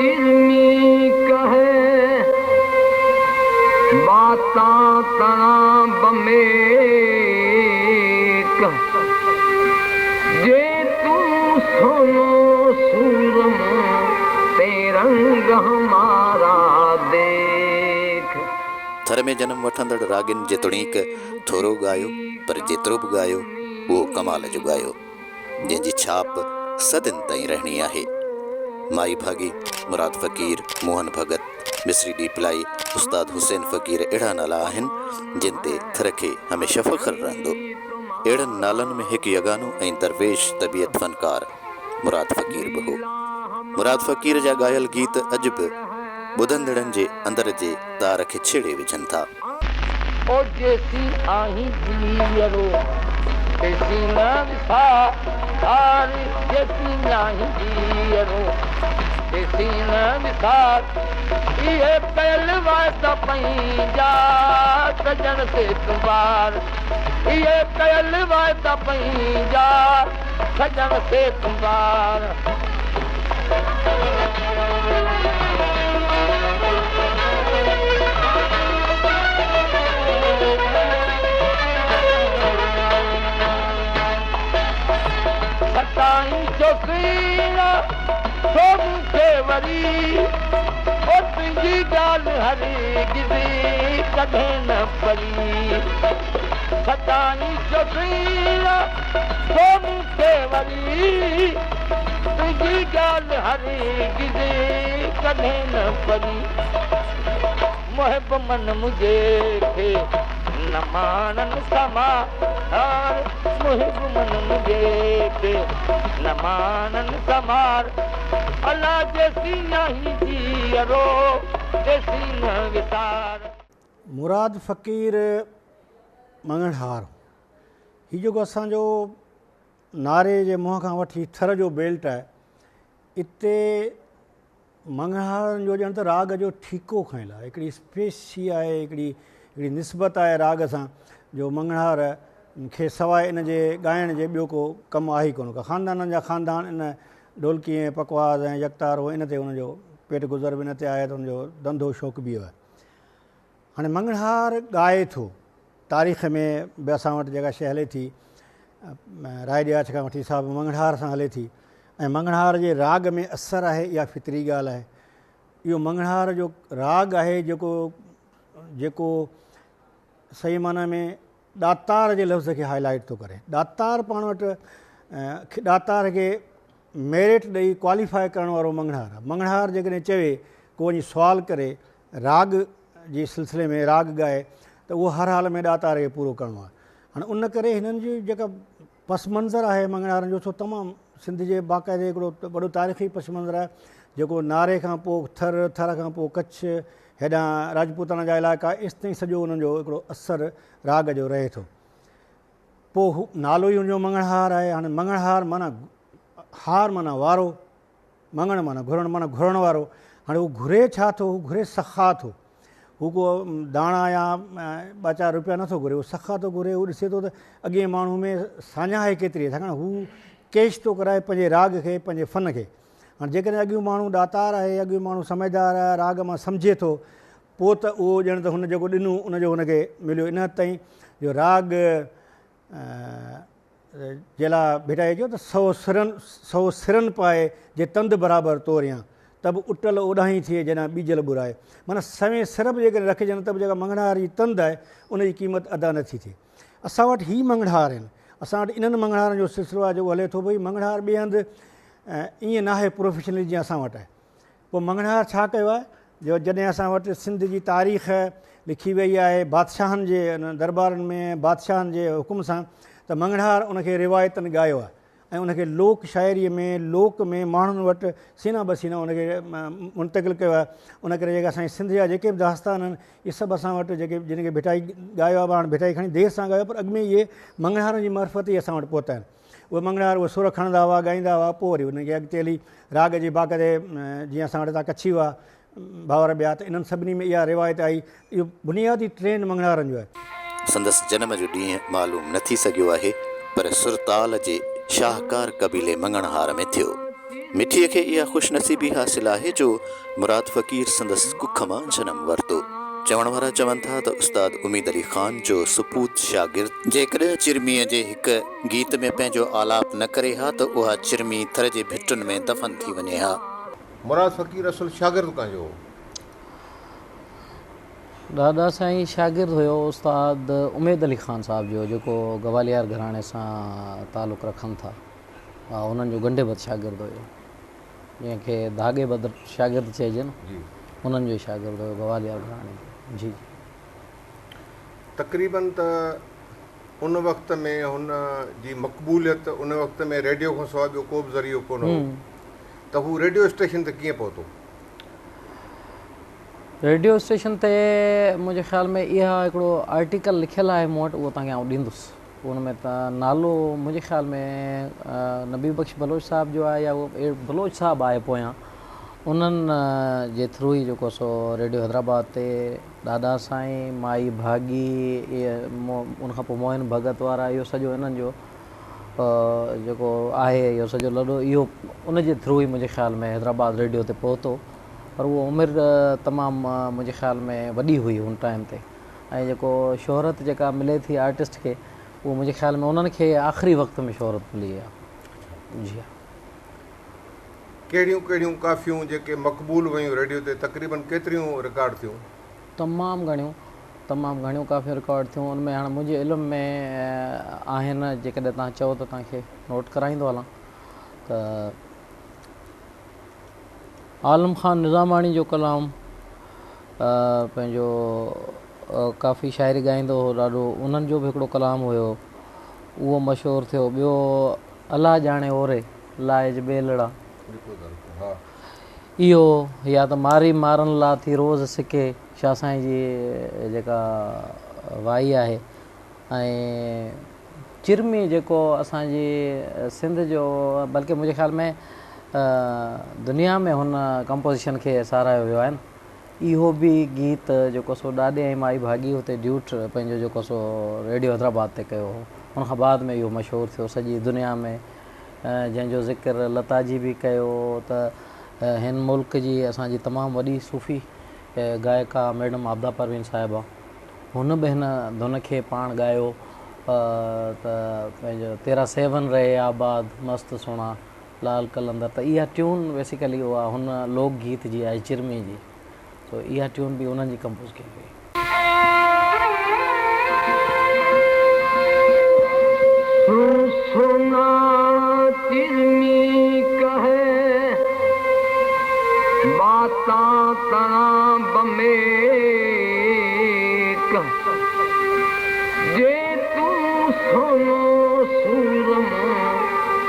इल्मी कहे बातां तना बमेक जे तू सोनो सूरम ते रंग हमारा देख। थर में जन्म वठंदड़ रागिन जेतोणीक थोरो ॻायो पर जेतिरो बि ॻायो उहो कमाल जो ॻायो जंहिंजी छाप सदियुनि ताईं रहणी आहे। माई भागी, मुराद फ़क़ीर, मोहन भगत, मिसरी डीपलाई, उस्ताद हुसैन फ़क़ीर अहिड़ा नाला आहिनि जिन ते थर खे हमेशह फ़ख़्रु रहंदो। अहिड़नि नालनि में हिकु यगानो ऐं दरवेश तबियत फ़नकार मुराद फ़क़ीर बि हो। मुराद फ़क़ीर जा ॻायल गीत अॼु बि ॿुधंदड़नि जे अंदर जे तार खे छेड़े विझनि था। ओ जेसी आही जीरो तेसी न विसार, जेसी आही जीरो तेसी न विसार, ये पहल वायदा पैंजा सजन से तुम्हार, ये पहल वायदा पैंजा सजन से तुम्हार। सताई चौकीरा सोम के वरी ओ तुझी गाल हरी गिरी कदे न परी। सताई चौकीरा सोम के वरी तुझी गाल हरी गिरी कदे न परी। मुहिब मन मुझे खे न मानन समार, मुहिब मन मुझे खे न मानन समार, अला जैसी नहीं जीरो जैसी न विसार। मुराद फ़क़ीर मंगणहार हीउ जेको असांजो नारे जे मुंहं खां वठी थर जो बेल्ट आहे, इते मंगणहारनि जो ॼण त राग जो ठीको खयल आहे। हिकिड़ी स्पेसी आहे, हिकिड़ी निस्बत आहे राग सां जो मंगणहार खे सवाइ इन जे ॻाइण जे ॿियो को कमु आहे ई कोन का। ख़ानदाननि जा ख़ानदान इन ढोलकी ऐं पकवाज़ ऐं यकतार हो इन ते हुनजो पेट गुज़र बि इन ते आहे त हुनजो धंधो शौक़ु बि आहे। हाणे मंगणहार ॻाए थो, तारीख़ में बि असां वटि जेका शइ हले थी राय ॾियाच खां वठी साहिबु मंगणहार सां हले थी ऐं मंगणहार जे राग में असरु आहे, इहा फितरी ॻाल्हि आहे। इहो मंगणहार जो राग आहे जेको सही माना में ॾातार जे लफ़्ज़ खे हाईलाइट थो करे। ॾातार पाण वटि ॾातार खे मेरिट ॾेई क्वालीफाई करण वारो मंगणहार आहे। मंगणहार जेकॾहिं चवे को वञी सुवाल करे राग जे सिलसिले में राग ॻाए त उहो हर हाल में ॾातार खे पूरो करिणो आहे। हाणे उन करे हिननि जी जेका पस मंज़र आहे मंगणहारनि जो, सो तमामु सिंध जे बाक़ाइदे हिकिड़ो वॾो तारीख़ी पस मंज़र आहे जेको नारे खां पोइ थर खां पोइ कच्छ हेॾां राजपूताना जा इलाइक़ा एसि ताईं सॼो उन्हनि जो हिकिड़ो असरु राग जो रहे थो। पोइ हू नालो ई हुनजो मंगणहार आहे। हाणे मंगणहार माना हार माना वारो, मंगण माना घुरणु माना घुरण वारो। हाणे हू घुरे छा थो? हू घुरे सखा थो। हू को दाणा या ॿ चार रुपया नथो घुरे, हू सखा थो घुरे। हू ॾिसे थो त अॻे माण्हू में साञाहे केतिरी आहे, छाकाणि हू कैश थो कराए पंहिंजे राग खे, पंहिंजे फ़न खे। हाणे जेकॾहिं अॻियूं माण्हू ॾातार आहे, अॻियूं माण्हू समझदार आहे, राग मां सम्झे थो, पोइ त उहो ॼण त हुन जेको ॾिनो उनजो हुनखे मिलियो। इन हद ताईं जो राग जे लाइ भिटाए चयो त 100 सिरनि पाए जे तंद बराबरि तोरियां त बि उटल ओॾाहीं थिए जॾहिं ॿीजल ॿुराए। माना सवें सिर बि जेकॾहिं रखिजनि त बि जेका मंगणहार जी तंद आहे उनजी क़ीमत अदा नथी थिए। असां वटि ई मंगणहार आहिनि, असां वटि इन्हनि मंगणहारनि जो सिलसिलो आहे जेको हले थो। भई मंगणहार ॿिए हंधि ईअं नाहे प्रोफेशनली जीअं असां वटि आहे। पोइ मंगणहार छा कयो आहे जो जॾहिं असां वटि सिंध जी तारीख़ लिखी वई आहे बादशाहनि जे दरबारनि में बादशाहनि जे हुकुम सां, त मंगणहार उनखे रिवायतनि ॻायो आहे ऐं उनखे लोक शाइरीअ में लोक में माण्हुनि वटि सीना बसीना उनखे मुंतक़िल कयो आहे। उन करे जेका असांजी सिंध जा जेके बि दास्तान आहिनि इहे सभु असां वटि जेके जिनखे भिटाई ॻायो आहे, हाणे भिटाई खणी देरि सां ॻायो, पर अॻु में इहे मंगणहारनि जी मार्फत ई असां वटि पहुता आहिनि। उहे मंगणहार उहे सुर खणंदा हुआ, ॻाईंदा हुआ, पोइ वरी उनखे अॻिते हली राग जी बाक़ाइदे जीअं असां वटि हितां कच्छी हुआ भाउर ॿिया, त इन्हनि सभिनी में इहा रिवायत आई। इहो बुनियादी ट्रेंड मंगणहारनि जो आहे। संदसि जनम जो ॾींहुं मालूम न थी सघियो आहे, पर सुरताल जे शाहकार कबीले मंगणहार में थियो। मिठीअ खे इहा ख़ुशनसीबी हासिलु आहे जो मुराद फ़क़ीर संदसि कुख मां जनमु वरितो। चवण वारा चवनि था त उस्ताद उमीद अली ख़ान जो सुपूत शागिर्द जेकॾहिं चिरमीअ जे हिक गीत में पंहिंजो आलाप न करे हा त उहा चिरमी थर जे भिटुनि में दफ़न थी वञे हा। मुराद फ़क़ीर असुल शागिर्द कंहिंजो? दादा साईं शागिर्द हुयो उस्ताद उमेद अली ख़ान साहिब जो, जेको गवालियार घराणे सां तालुक़ु रखनि था। उन्हनि जो गंढे बद शागिर्द हुयो, जंहिंखे धागे बद शागिर्द चइजे न, उन्हनि जो शागिर्द हुयो गवालियार घराणे। जी तक़रीबन त उन वक़्त में हुन जी मक़बूलियत उन वक़्त में रेडियो खां सवाइ ॿियो को बि ज़रियो कोन हो, त हू रेडियो स्टेशन ते कीअं पहुतो? रेडियो स्टेशन ते मुंहिंजे ख़्याल में इहा हिकिड़ो आर्टिकल लिखियलु आहे मूं वटि, उहो तव्हांखे आउं ॾींदुसि। उन में त नालो मुंहिंजे ख़्याल में नबी बख़्श बलोच साहिब जो आहे, या उहो बलोच साहिबु आहे पोयां, उन्हनि जे थ्रू ई जेको सो रेडियो हैदराबाद ते ॾाॾा साईं, माई भागी, इहे उनखां पोइ मोहन भगत वारा, इहो सॼो इन्हनि जो जेको आहे इहो सॼो लॾो, इहो उनजे थ्रू ई मुंहिंजे ख़्याल में हैदराबाद रेडियो ते पहुतो। पर उहो उमिरि तमामु मुंहिंजे ख़्याल में वॾी हुई उन टाइम ते, ऐं जेको शोहरत जेका मिले थी आर्टिस्ट खे, उहो मुंहिंजे ख़्याल में उन्हनि खे आख़िरी वक़्त में शोहरत मिली आहे। जी हा। कहिड़ियूं कहिड़ियूं काफ़ियूं जेके मक़बूल हुयूं रेडियो ते, तक़रीबन केतिरियूं रिकॉर्ड थियूं? तमामु घणियूं काफ़ियूं रिकॉर्ड थियूं। उन में हाणे मुंहिंजे इल्म में आहिनि, जेकॾहिं तव्हां चओ त तव्हांखे नोट कराईंदो हलां। त आलम ख़ान निज़ामाणी जो कलाम पंहिंजो काफ़ी शाइरी ॻाईंदो हो ॾाढो, उन्हनि जो बि हिकिड़ो कलाम हुयो, उहो मशहूरु थियो। ॿियो अलाह ॼाणे ओरे लाइज बेलड़ा, इहो, या त मारी मारन ला थी रोज़ सिके, शाह साईं जी जेका वाई आहे। ऐं चिरमी जेको असांजी सिंध जो, बल्कि मुंहिंजे ख़्याल में दुनिया में हुन कंपोज़िशन खे सारायो वियो आहे न, इहो बि गीत जेको सो ॾाॾे ऐं माई भागी हुते ड्यूट पंहिंजो जेको सो रेडियो हैदराबाद ते कयो हो, उनखां बाद में इहो मशहूरु थियो सॼी दुनिया में, जंहिंजो ज़िक्र लता जी बि कयो त हिन मुल्क जी असांजी तमामु वॾी सूफ़ी गायका मैडम आबदा परवीन साहिबा, हुन बि हिन धुन खे पाण ॻायो त पंहिंजो तेरा सेवन रहे आबाद मस्तु सुहिणा लाल कलंदर। त इहा ट्यून बेसिकली उहा हुन लोकगीत जी आहे, चिरमी जी। तो इहा ट्यून बि उन्हनि जी कंपोज़ कई हुई। सुना चिरमी कहे बातां तना बमेक, जे तू सुनो सूरम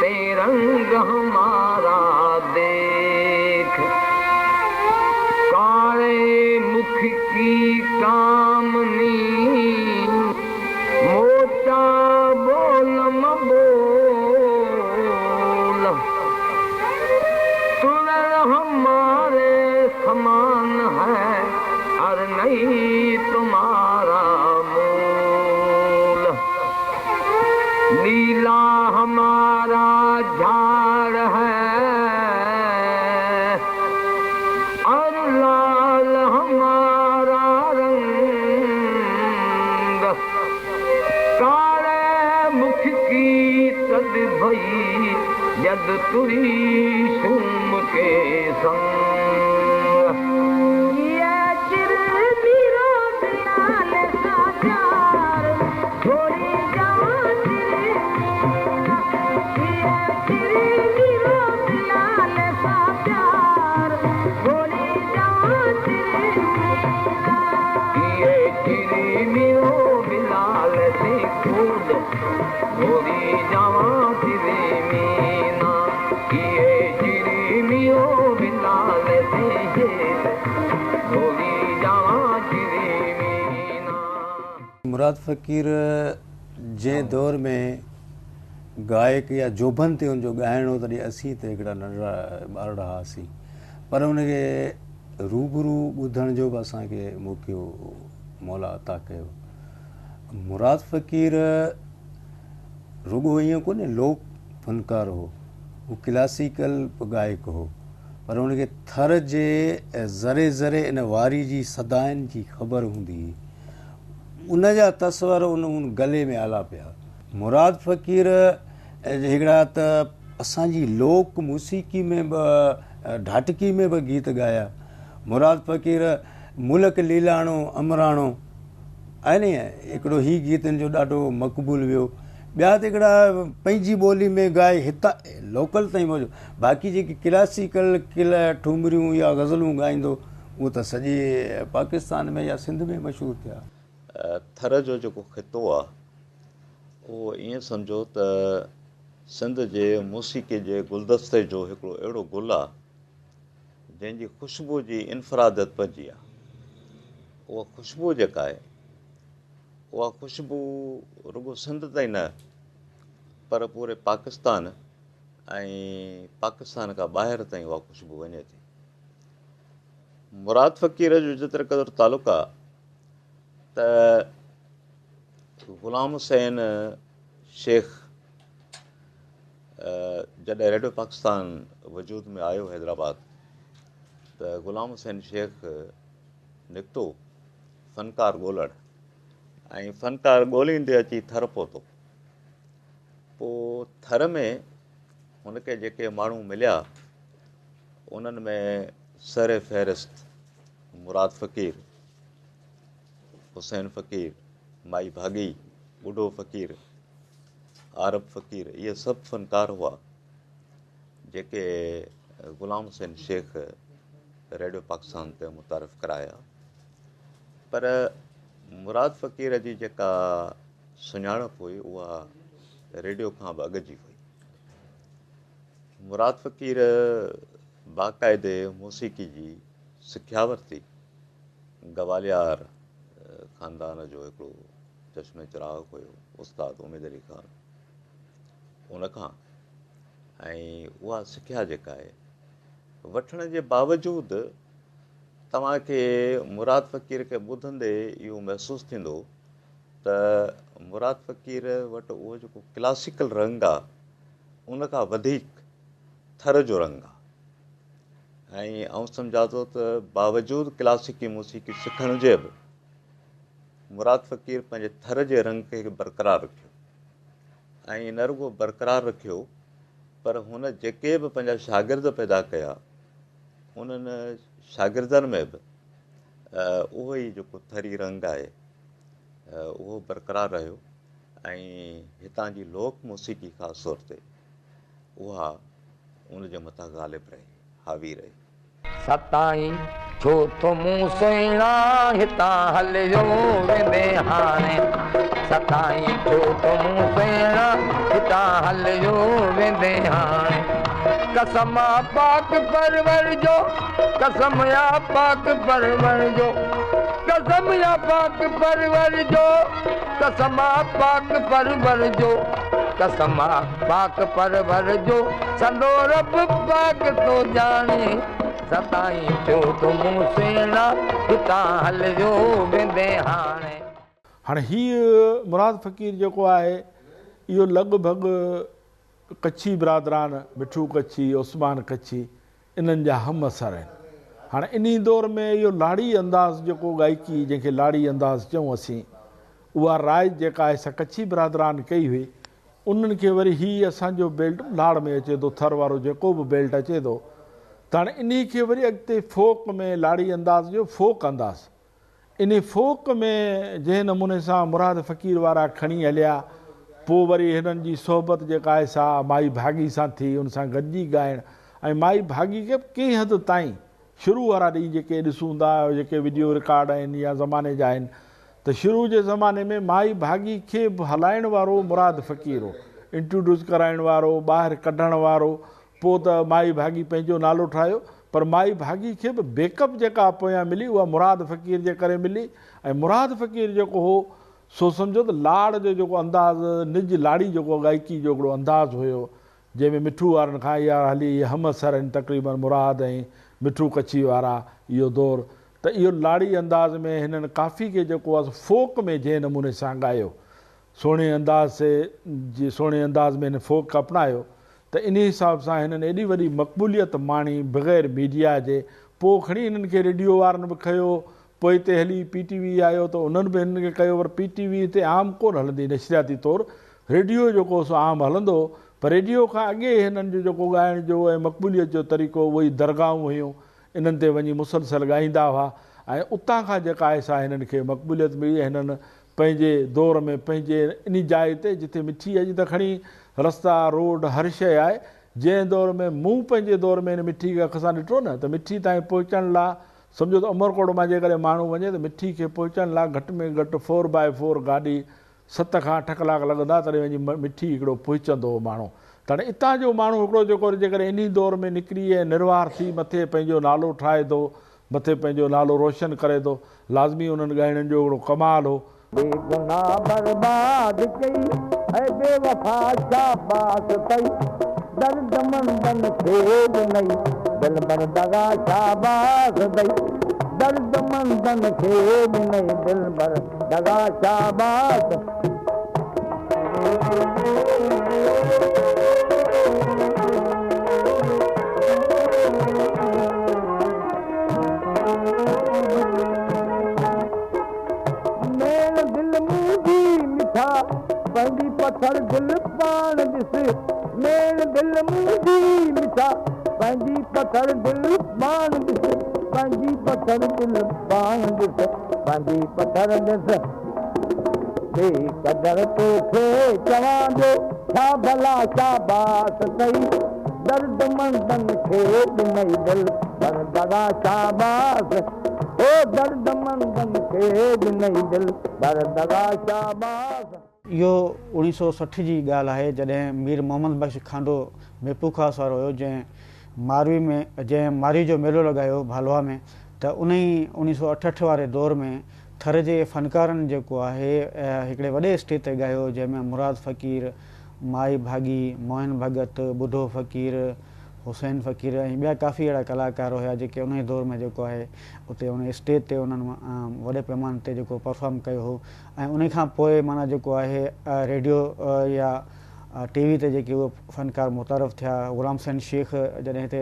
तेरंग हमारा देख, काले मुख की कामनी मोटा बोल बोल, तुझे हमारे समान है और नहीं तुम्हारा मूल, नीला हमारा झाड़ है और लाल हमारा रंग, काले मुख की तद भई जद तुरी सुम के संग, ये चिरमी रोज लाल सा प्यार थोड़ी जवान चिरमी रोज लाल सा प्यार थोड़ी जवान, ये चिरमी रो बिलाल से कूद थोड़ी जवान मीना, ये चिरमी रो बिलाल से थोड़ी जवान मीना। मुराद फ़क़ीर जंहिं दौर में गायक या जोबन ते हुनजो ॻाइणो, तॾहिं असीं त हिकिड़ा नंढड़ा ॿार हुआसीं, पर हुनखे रूबरू ॿुधण जो बि असांखे मौक़ो मौला अता कयो। मुराद फ़क़ीर रुॻो ईअं कोन्हे लोक फनकार हो, हू क्लासिकल गायक हो, पर हुनखे थर जे ज़रे ज़रे इन वारी जी सदाइनि जी ख़बर हूंदी हुई। उन जा तस्वर उन गले में आला पिया। मुराद फ़क़ीर हिकिड़ा त असांजी लोक मूसीक़ी में बि ढाटकी में बि गीत ॻाया। मुराद फ़क़ीर मुल्क लीलाणो अमराणो आहे नी, हिकिड़ो ही गीतनि जो ॾाढो मक़बूल वियो। ॿिया त हिकिड़ा पंहिंजी ॿोली में ॻाए हितां लोकल ताईं मौजूदु। बाक़ी जेके क्लासिकल ठुमरियूं या ग़ज़लूं ॻाईंदो उहो त सॼे पाकिस्तान में या सिंध में मशहूरु थिया। थर जो जेको ख़ितो आहे उहो ईअं सम्झो त सिंध जे मूसीक़ी जे गुलदस्ते जो हिकिड़ो अहिड़ो गुल आहे जंहिंजी ख़ुशबू जी इनफ़रादत पइजी आहे। उहा ख़ुशबू जेका आहे उहा ख़ुशबू रुॻो सिंध ताईं न पर पूरे पाकिस्तान ऐं पाकिस्तान खां ॿाहिरि ताईं उहा ख़ुशबू वञे थी। मुराद फ़क़ीर जो जेतिरे क़दुरु तालुक़ु आहे त ग़ुलाम हुसैन शेख जॾहिं रेडियो पाकिस्तान वजूद में आयो हैदराबाद, त ग़ुलाम हुसैन शेख निकितो फ़नकार ॻोल्हण, ऐं फ़नकार ॻोल्हींदे अची थर पहुतो। पोइ थर में हुनखे जेके माण्हू मिलिया उन्हनि में सर फ़हिरिस्त मुराद फ़क़ीर, हुसैन फ़क़ीर, माई भाॻी, ॿुढो फ़क़ीर, आरब फ़क़ीर, इहे सभु फ़नकार हुआ जेके ग़ुलाम हुसैन शेख रेडियो पाकिस्तान ते मुतारिफ़ कराया। पर मुराद फ़क़ीर जी जेका सुञाणप हुई उहा रेडियो खां बि अॻु जी हुई। मुराद फ़क़ीर बाक़ाइदे मूसीक़ी जी सिख्या वरिती। गवालियार ख़ानदान जो हिकिड़ो चश्मे चिराग हुयो उस्ताद उमेद अली ख़ान, उनखां, ऐं उहा सिख्या जेका आहे वठण जे बावजूदि तव्हांखे मुराद फ़क़ीर खे ॿुधंदे इहो महसूसु थींदो त मुराद फ़क़ीर वटि उहो जेको क्लासिकल रंग आहे उनखां वधीक थर जो रंग आहे। ऐं आउं सम्झा थो त बावजूदि क्लासिकी मूसीक़ी सिखण जे बि मुराद फ़क़ीर पंहिंजे थर जे रंग खे बरक़रार रखियो, ऐं न रुॻो बरक़रार रखियो पर हुन जेके बि पंहिंजा शागिर्द पैदा कया उन्हनि शागिर्दनि में बि उहो ई जेको थरी रंग आहे उहो बरक़रार रहियो। ऐं हितां जी लोक मूसीक़ी ख़ासि तौर ते उहा उनजे मथां ग़ालिब रही, हावी रही। सताईं छो तो मूं सुहिणा हितां हलियो वेंदे हाणे, सताईं छो तो मूं सुहिणा हितां हलियो वेंदे हाणे। कसम आ पाक परवर जो, कसम आ पाक परवर जो, कसम आ पाक परवर जो, कसम आ पाक परवर जो, कसम आ पाक परवर जो, संदो रब पाक तो जाने। सताईं छो तो मूं सुहिणा हितां हलियो वेंदे हाणे। हाणे हीअ मुराद फ़क़ीर जेको आहे इहो लॻभॻि कच्छी बिरादरान, मिठू कच्छी, उस्मान कच्छी, इन्हनि जा हम असर आहिनि। हाणे इन दौर में इहो लाड़ी अंदाज़ जेको गायकी जंहिंखे लाड़ी अंदाज़ चऊं असीं, उहा राय जेका आहे सा कच्छी बिरादरान कई हुई। उन्हनि खे वरी हीअ असांजो बेल्ट लाड़ में अचे थो, थर वारो जेको बि बेल्ट अचे थो, त हाणे इन खे वरी अॻिते फोक में लाड़ी अंदाज़ जो फोक अंदाज़, इन फोक में जंहिं नमूने सां मुराद फ़क़ीर वारा खणी हलिया, पोइ वरी हिननि जी सोहबत जेका आहे सा माई भाॻी सां थी, उन सां गॾिजी ॻाइणु, ऐं माई भाॻी खे कंहिं हद ताईं शुरू वारा ॾींहं जेके ॾिसूं था, जेके वीडियो रिकॉर्ड आहिनि या ज़माने जा आहिनि, त शुरू जे ज़माने में माई भाॻी खे हलाइण वारो मुराद फ़क़ीर हो, इंट्रोड्यूस कराइण वारो, ॿाहिरि कढण वारो। पोइ त माई भाॻी पंहिंजो नालो ठाहियो, पर माई भाॻी खे बि बेकअप जेका पोयां मिली उहा मुराद फ़क़ीर जे करे मिली। ऐं मुराद फ़क़ीर जेको हो सो सम्झो त लाड़ जो जेको अंदाज़, निज लाड़ी जेको गायकी जो हिकिड़ो अंदाज़ हुयो, जंहिंमें मिठू वारनि खां इहा हली हम असर आहिनि तक़रीबन मुराद ऐं मिठू कच्छी वारा इहो दौरु, त इहो लाड़ी अंदाज़ में हिननि काफ़ी खे जेको आहे फोक में जंहिं नमूने सां ॻायो, सुहिणे अंदाज़ में हिन फोक अपनायो, त त इन हिसाब सां हिननि एॾी वॾी मक़बूलियत माणी बग़ैर मीडिया जे। पोइ खणी हिननि खे रेडियो वारनि बि खयो, पोइ हिते हली PTV आयो त उन्हनि बि हिननि खे कयो, पर PTV हिते आम कोन हलंदी नशरियाती तौरु, रेडियो जेको सो आम हलंदो। पर रेडियो खां अॻे हिननि जो जेको ॻाइण जो ऐं मक़बूलियत जो तरीक़ो उहे ई दरगाहूं हुयूं, इन्हनि ते वञी मुसलसल ॻाईंदा हुआ ऐं उतां खां जेका आहे सा हिननि खे मक़बूलियत मिली। हिननि पंहिंजे दौर में पंहिंजे इन जाइ ते जिते मिठी अॼु त खणी रस्ता रोड हर शइ आहे, जंहिं दौर में मूं पंहिंजे दौर में हिन मिठी खे असां ॾिठो न त मिठी ताईं पहुचण लाइ सम्झो त उमरकोट मां जेकॾहिं माण्हू वञे त मिठी खे पहुचण लाइ घटि में घटि 4x4 गाॾी 7 खां 8 कलाक लॻंदा, तॾहिं वञी मिठी हिकिड़ो पहुचंदो हो माण्हू। त हाणे हितां जो माण्हू हिकिड़ो जेको जेकॾहिं इन दौर में निकिरी ऐं निर्वार थी मथे पंहिंजो नालो ठाहे थो, मथे पंहिंजो नालो रोशन करे थो, लाज़मी उन्हनि ॻाइणनि जो हिकिड़ो कमाल हो। बेगुनाह बर्बाद कई ऐं बेवफा शाबाश कई, दर्द मंदन खे ॾिनई दिल भर दगा शाबाश दई, दर्द मंदन खे ॾिनई दिल भर दगा शाबाश। पंहिंजी पथर दिल पाण ॾिस, मेण दिल मुंहिंजी मिठा पंहिंजी पथर दिल पाण ॾिस, पंहिंजी पथर दिल पाण ॾिस, पंहिंजी पथर ॾिस बेक़दर तोखे चवां जो छा भला शाबाश कई, दर्द मंदन खे ॾिनई दिल पर दगा शाबाश, ओ दर्द मंदन खे ॾिनई दिल पर दगा शाबाश। इहो 1960 जी ॻाल्हि आहे जॾहिं मीर मोहम्मद बख़्श खांडो मेपू ख़ास वारो हुयो, जंहिं मारी जो मेलो लॻायो भालवा में, त उन ई 1968 वारे दौर में थर जे फ़नकारनि जेको आहे हिकिड़े वॾे स्टेज ते ॻायो, जंहिंमें मुराद फ़क़ीर, माई भागी, मोहन भगत, बुढो फ़क़ीर, हुसैन फ़क़ीर ऐं ॿिया काफ़ी अहिड़ा कलाकार हुया जेके उन ई दौर में जेको आहे उते उन स्टेज ते उन्हनि वॾे पैमाने ते जेको परफॉर्म कयो हो। ऐं उन खां पोइ माना जेको आहे रेडियो या TV ते जेके उहे फ़नकार मुतारफ़ थिया। ग़ुलाम हुसैन शेख जॾहिं हिते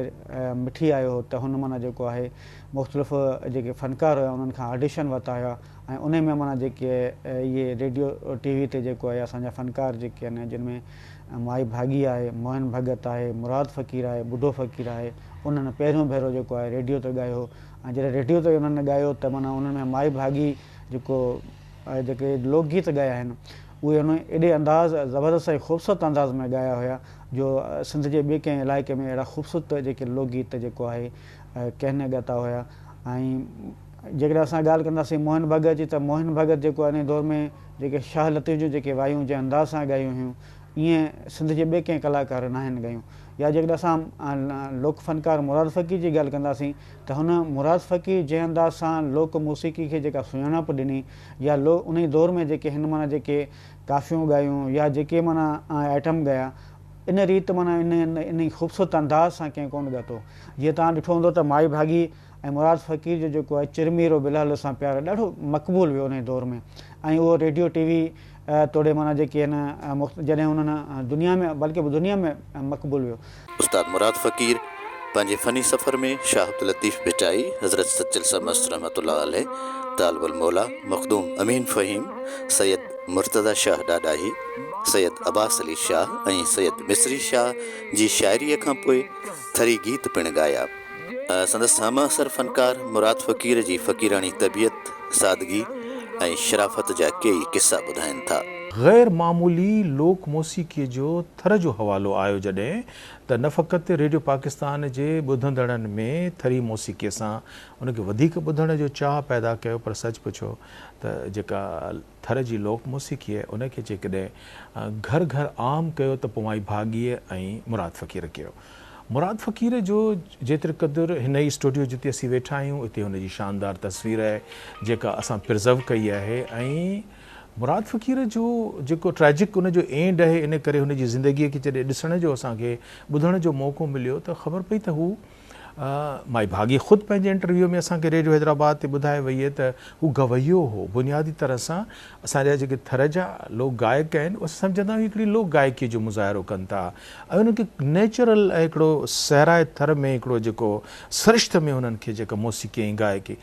मिठी आयो हो त हुन माना जेको आहे मुख़्तलिफ़ जेके फ़नकार हुया उन्हनि खां ऑडिशन वरिता हुया ऐं उन में माना जेके इहे रेडियो TV ते जेको आहे असांजा फ़नकार जेके आहिनि, जिन में माई भागी आहे, मोहन भगत आहे, मुराद फ़क़ीर आहे, बुढो फ़क़ीर आहे, उन्हनि पहिरियों भेरो जेको आहे रेडियो ते ॻायो हो। ऐं जॾहिं रेडियो ते उन्हनि ॻायो त माना उन्हनि में माई भागी जेके लोकगीत ॻाया आहिनि उहे उन एॾे अंदाज़ ज़बरदस्त ऐं ख़ूबसूरत अंदाज़ में ॻाया हुया जो सिंध जे ॿिए कंहिं इलाइक़े में अहिड़ा ख़ूबसूरत जेके लोकगीत जेको आहे कंहिं न ॻाता हुया। ऐं जेकॾहिं असां ॻाल्हि कंदासीं मोहन भगत जी, त मोहन भगत जेको आहे इन दौर में जेके शाह लतीफ़ जूं जेके वायूं जंहिं अंदाज़ सां ॻायूं हुयूं ईअं सिंध जे ॿिए कंहिं कलाकार न आहिनि ॻायूं। या जेकॾहिं असां लोक फ़नकार मुराद फ़क़ीर जी ॻाल्हि कंदासीं त हुन मुराद फ़क़ीर जंहिं अंदाज़ सां लोक मौसीक़ी खे जेका सुञाणप ॾिनी या उन ई दौर में जेके हिन माना जेके काफ़ियूं ॻायूं या जेके माना आइटम ॻाया, इन रीति माना इन ख़ूबसूरत अंदाज़ सां कंहिं कोन ॻातो। जीअं तव्हां ॾिठो हूंदो त माई भागी ऐं मुराद फ़क़ीर जो जेको आहे चिरमीरो बिलाल सां प्यार ॾाढो मक़बूल वियो उन दौर में। ऐं उहो रेडियो TV तोड़े माना जेके आहिनि जॾहिं उन्हनि दुनिया में बल्कि दुनिया में मक़बूल वियो। उस्ताद मुराद फ़क़ीर पंहिंजे फ़नी सफ़र में शाह अब्दुल लतीफ़ भिटाई, हज़रत सच्चिल समस्त रहमतुल्लाह अलैह, तालिबुल मौला मखदूम अमीन फ़हीम, सैयद मुर्तज़ा शाह ॾाॾाही, सैयद अब्बास अली शाह ऐं सैयद मिस्री शाह जी शाइरीअ खां पोइ थरी गीत पिणु ॻाया। संदसि हम असर फ़नकार मुराद फ़क़ीर जी फ़क़ीरानी तबियत, सादगी ऐं शराफ़त जा कई किस्सा ॿुधाइनि था। गैर मामूली लोक मौसीक़ीअ जो थर जो हवालो आयो जॾहिं त न फ़क़ति रेडियो पाकिस्तान जे ॿुधंदड़नि में थरी मौसीक़ीअ सां उनखे वधीक ॿुधण जो चाह पैदा कयो, पर सच पुछो त जेका थर जी लोक मौसीक़ी आहे उनखे जेकॾहिं घर घर आम कयो त पोइ माई भाॻीअ ऐं मुराद फ़क़ीर कयो। मुराद फ़क़ीर जो जेतिरे क़दुरु हिन ई स्टूडियो जिते असीं वेठा आहियूं हिते हुनजी शानदार तस्वीर आहे जेका असां प्रिज़र्व कई आहे। ऐं मुराद फ़क़ीर जो जेको ट्रैजिक उनजो एंड आहे, इन करे हुनजी ज़िंदगीअ खे जॾहिं ॾिसण जो असांखे ॿुधण जो मौक़ो मिलियो त ख़बर पई त हू माई भागी ख़ुदि पंहिंजे इंटरव्यू में असांखे रेडियो हैदराबाद ते ॿुधाए वई आहे त हू गवैयो हो। बुनियादी तरह सां असांजा जेके थर जा लोक गायक आहिनि उहे सम्झंदा आहियूं हिकिड़ी लोक गायकी जो मुज़ाहिरो कनि था ऐं उन्हनि खे नेचुरल ऐं हिकिड़ो सहराए थर में हिकिड़ो जेको सरिश्त में उन्हनि खे जेका मौसीक़ी ऐं गायकी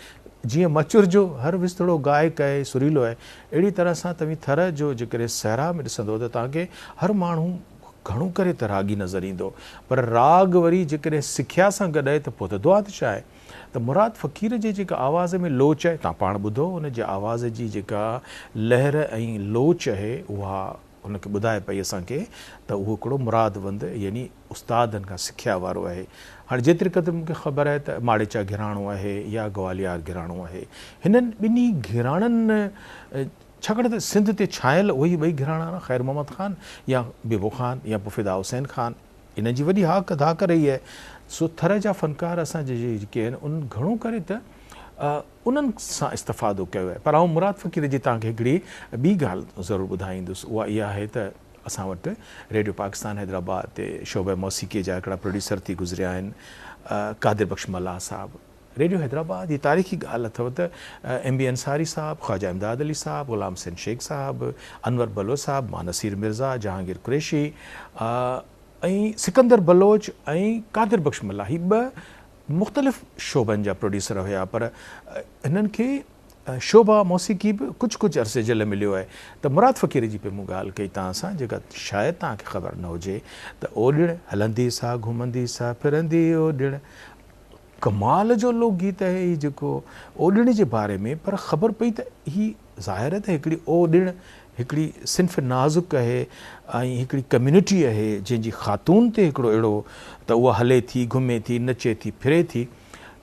जीअं मचुर जो हर विस्तड़ो गायक आहे सुरीलो आहे, अहिड़ी तरह सां तव्हां थर जो जेकॾहिं सहरा में ॾिसंदो त तव्हांखे हर माण्हू घणो करे त रागी नज़र ईंदो, पर राग वरी जेकॾहिं सिखिया सां गॾु आहे त पोइ त दुआ छा आहे त मुराद फ़क़ीर जे जेका आवाज़ में लोच आहे, तव्हां पाण ॿुधो उन जे आवाज़ जी जेका लहर ऐं लोच आहे उहा उनखे ॿुधाए पई असांखे त उहो हिकिड़ो मुरादवंद यानी उस्तादनि खां सिखिया वारो आहे। हाणे जेतिरे क़दुरु मूंखे ख़बर आहे त माड़ेचा घिराणो आहे या ग्वालियर घिराणो आहे, हिननि ॿिन्ही घिराणनि छाकाणि त सिंध ते छायल उहे ई ॿई घिराणा ख़ैर मोहम्मद ख़ान या बेबो ख़ान या पोइ फिदा हुसैन ख़ान, इन जी वॾी हाक धाक रही आहे। सो थर जा फ़नकार असांजे जेके आहिनि उन घणो करे त उन्हनि सां इस्तिफ़ादो कयो आहे। पर आउं मुराद फ़क़ीर जी तव्हांखे हिकिड़ी ॿी ॻाल्हि ज़रूरु ॿुधाईंदुसि, उहा इहा आहे त असां वटि रेडियो पाकिस्तान हैदराबाद ते शोबे मौसीक़ी जा हिकिड़ा प्रोड्यूसर थी गुज़रिया आहिनि, कादिर बख़्श मल्ला साहब। रेडियो हैदराबाद जी तारीख़ी ॻाल्हि अथव त MB अंसारी साहब, ख्वाजा इमदाद अली साहब, ग़ुलाम हुसैन शेख साहब, अनवर बलोच साहब, मानसीर मिर्ज़ा, जहांगीर कुरैशी ऐं सिकंदर बलोच ऐं कादिर बख़्श मल्ला, ही ॿ मुख़्तलिफ़ शोबनि जा प्रोड्यूसर हुया, पर हिननि खे शोभा मौसीक़ी बि कुझु अरसे जे लाइ मिलियो आहे। त मुराद फ़क़ीर जी पे मूं ॻाल्हि कई तव्हां सां, जेका शायदि तव्हांखे ख़बर न हुजे त ओॾिण हलंदी सा घुमंदी सा फिरंदी ओॾिण, कमाल जो लोकगीत आहे हीउ जेको ओॾिण जे बारे में, पर ख़बर पई त ही ज़ाहिर आहे त हिकिड़ी ओॾिण हिकिड़ी सिंफ़ नाज़ुक आहे ऐं हिकिड़ी कम्यूनिटी आहे जंहिंजी ख़ातून ते हिकिड़ो अहिड़ो त उहा हले थी, घुमे थी, नचे थी, फिरे थी,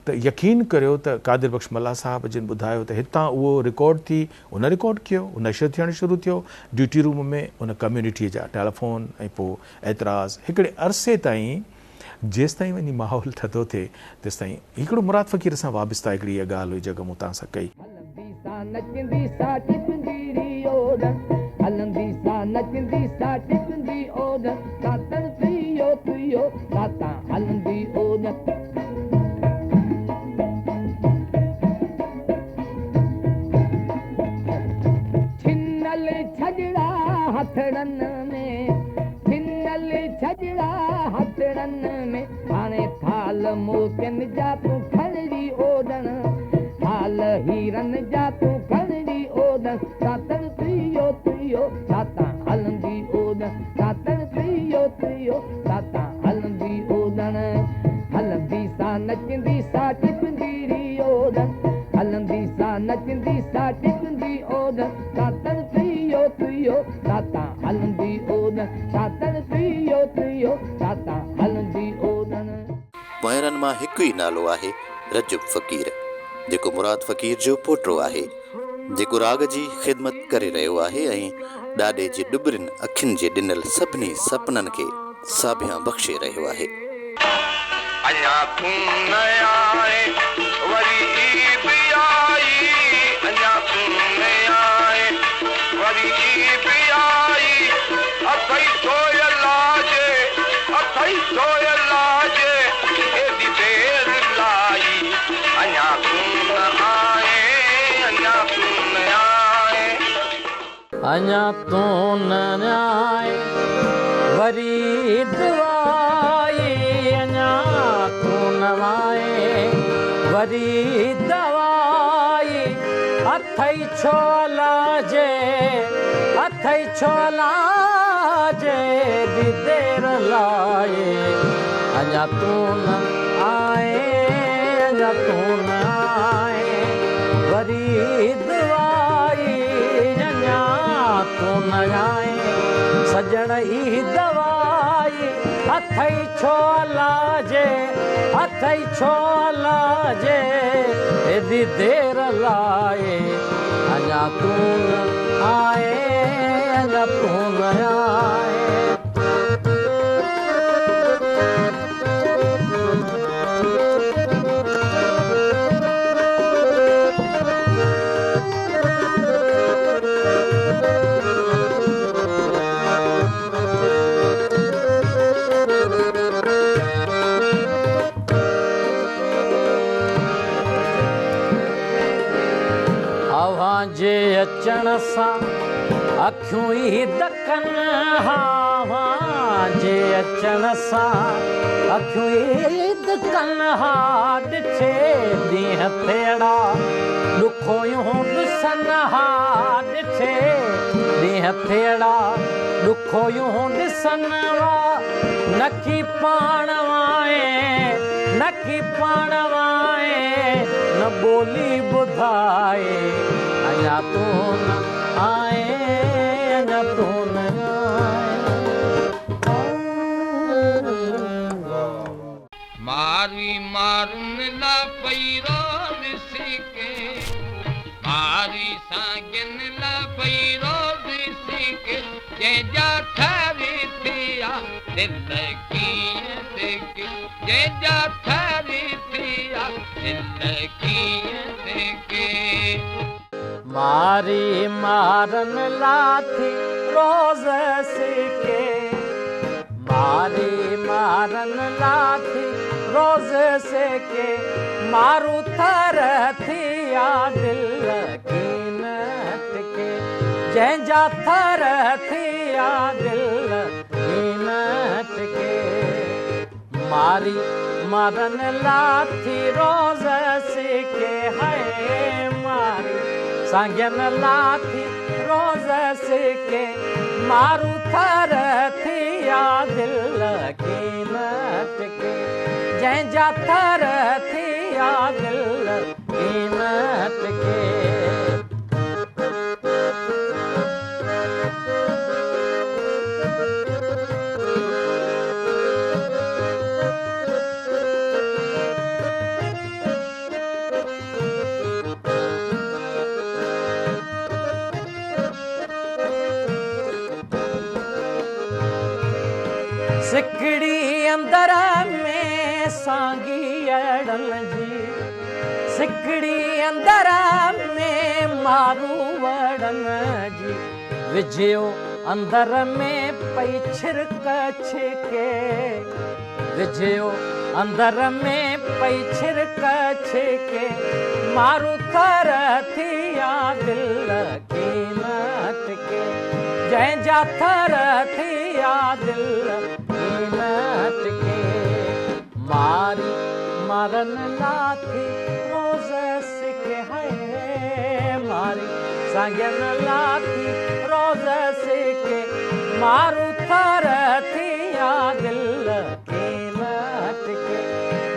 त यकीन करियो त कादिर बख़्श मल्ला साहब जिन ॿुधायो त हितां उहो रिकॉर्ड थी, उन रिकॉर्ड कयो, उन नशर थियणु शुरू थियो ड्यूटी रूम में, उन कम्यूनिटीअ जा टेलीफोन ऐं पोइ एतिराज़ हिकिड़े अरसे ताईं, जेसि ताईं वञी माहौल थधो थिए तेसि ताईं हिकिड़ो मुराद फ़क़ीर सां वाबिस्ता हिकिड़ी इहा ॻाल्हि हुई जेका मूं तव्हां सां कई। हाणे थाल मोचन जा तूं खणड़ी ओडण, थाल हीरन जा तूं खणड़ी ओडण, सातन तुयो तुयो साता हलंदी ओडण, सातन तुयो तुयो साता हलंदी ओडण, हलंदी सा नचंदी सा टिपंदी ओडण, हलंदी सा नचंदी सा टिपंदी ओडण, सातन तुयो तुयो साता हलंदी ओडण, सातन तुयो तुयो साता हलंदी ओडण। पोयरनि मां हिकु ई नालो आहे रजब फ़क़ीर, जेको मुराद फ़क़ीर जो पोटो आहे, जेको राग जी ख़िदमत करे रहियो आहे ऐं ॾाॾे जे ॾुबरिन अखियुनि जे ॾिनल सभिनी सपननि खे साभियां बख़्शे रहियो आहे। अञा तूं न आए वरी बि आई, अञा तूं न आए वरी बि आई, अथई सोय लाजे, अथई सोय लाजे, एॾी देर लाई, अञा तूं न आए, अञा तूं न आए, अञा तूं न आए वरी दवाई, अञा तूं न आए वरी दवाई, अथई छो लाजे, अथई छो लाजे, एॾी देर लाए, अञा तूं न आए, अञा तूं न आए वरी दवाई, अञा तूं न आए सजण ई दवाई, अथई छो लाजे, अथई छो लाजे, एॾी देर लाए, अञा तूं न आए, अञा तूं न आए। जे अचण सां अखियूं ई दकन हा जे अचण सां अखियूं ई दकन हा ॾिठे ॾींहं तेड़ा ॾुखोयूं ॾिसन हा ॾिठे ॾींहं तेड़ा ॾुखोयूं ॾिसन वा नकी पाण वाए नकी पाण वाए न ॿोली ॿुधाए अञा तूं न आए अञा तूं न मारी मारुन ला पैरो ॾिसी के मारी सागिन ला पैरो ॾिसी के जंहिंजा ठारी थिया दिल कीअं देखे जंहिंजा ठारी थिया दिल कीअं देखे मारी मारन लाथी रोज़ सिके मारी मारन लाथी रोज़ सिके मारू थर थिया दिल कीन टिके जंहिंजा थर थिया दिल कीन टिके मारी मारन लाथी रोज़ सिके है मारी सागिन लाथी रोज़ सिके मारू थर थिया दिल कीन टिके जंहिंजा थर थिया दिल कीन टिके सिकड़ी अंदर में सांगी अड़न जी सिकड़ी अंदर में मारू वड़न जी विझियो अंदर में पई छिरक छिके विझियो अंदर में पई छिरक छिके मारू थर थिया दिल कीन टिके जंहिंजा थर थिया दिल कीन टिके मारी मारन लाथी रोज़ सिके है मारी सागिन लाथी रोज़ सिके मारू थर थिया दिल कीन टिके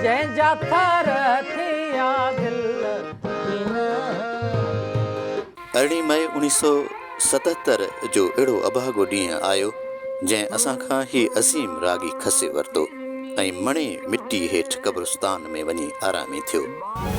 जंहिंजा थर थिया दिल कीन 18 मई 1977 जो अहिड़ो अभागो ॾींहुं आयो जंहिं असां खां ही अज़ीम रागी खसे वरितो ऐं मणे मिटी हेठि क़ब्रिस्तान में वञी आरामी थियो।